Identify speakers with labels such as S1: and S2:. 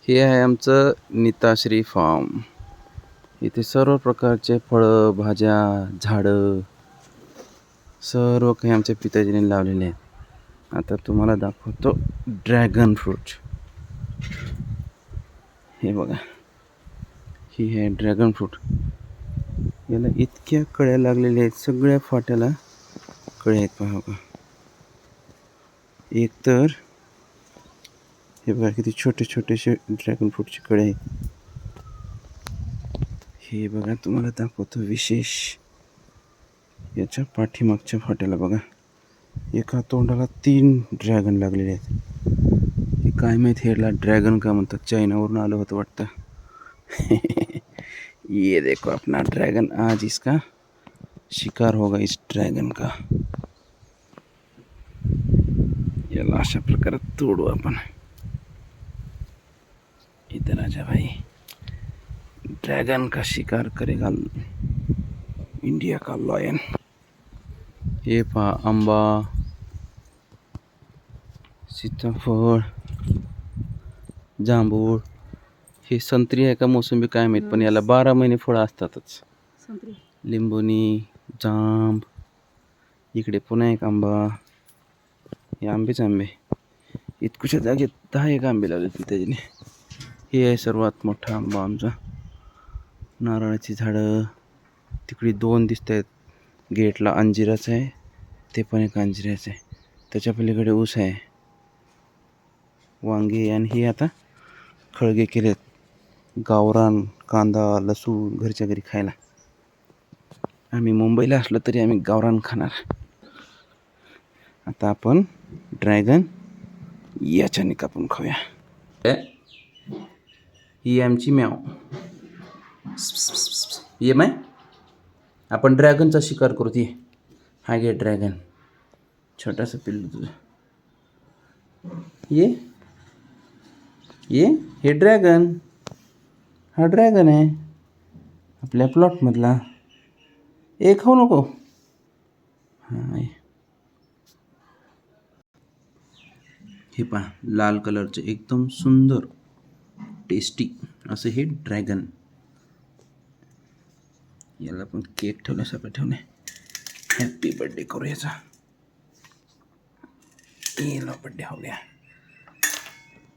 S1: हे आहे आमचं नीताश्री फार्म. इथे सर्व प्रकारचे फळं, भाज्या, झाडं सर्व काही आमच्या पिताजीने लावलेले आहेत. आता तुम्हाला दाखवतो ड्रॅगन फ्रूट. हे बघा, ही आहे ड्रॅगन फ्रूट. याला इतक्या कळ्या लागलेल्या आहेत, सगळ्या फाट्याला कळ्या आहेत. पहा बघा, एक तर हे बघा किती छोटे छोटेसे ड्रॅगन फ्रूटचे कळे आहेत. हे बघा तुम्हाला दाखवतो विशेष, याच्या पाठीमागच्या फाट्याला बघा, एका तोंडाला 3 ड्रॅगन लागलेले आहेत. हे काय माहिती ह्याला ड्रॅगन का म्हणतात, चायनावरून आलं होतं वाटतं. ये देखो अपना ड्रैगन, आज इसका शिकार होगा इस ड्रैगन का. याला अशा प्रकारे तोडू आपण. इधर आजा भाई, ड्रैगन का शिकार करेगा इंडिया का लॉयन. हे पहा, आंबा, सीताफळ, जांभूळ, हे संत्री आहे का मोसंबी काय माहीत, पण याला 12 महिने फळं असतातच. लिंबुनी, जांब, इकडे पुन्हा एक आंबा. हे आंबेच आंबे, इतकुशा जागेत 10 आंबे लावले त्याच्याने. हे आहे सर्वात मोठा आंबा आमचा. नारळाची झाडं तिकडे 2 दिसत आहेत. गेटला अंजिराचं आहे, ते पण एक अंजिराचं आहे. त्याच्या पलीकडे ऊस आहे, वांगे, आणि हे आता खळगे केलेत. गावरान कांदा, लसूण घरच्या घरी खायला. आम्ही मुंबईला असलो तरी आम्ही गावरान खाणार. आता आपण ड्रॅगन याच्याने कापून खाऊया. ही आमची म्याव. ये माय, आपण ड्रॅगनचा शिकार करू. ती हा घे ड्रॅगन, छोटासा पिल्लू तुझं. ये ये, हे ड्रॅगन, हा ड्रॅगन आहे आपल्या प्लॉटमधला. खाऊ नको. हां, हे पहा, लाल कलरचे एकदम सुंदर टेस्टी असं हे ड्रॅगन. याला पण केक ठेवण्यासारखं ठेवणे. हॅपी बर्थडे करू याचा. याला बर्थडे हो गया.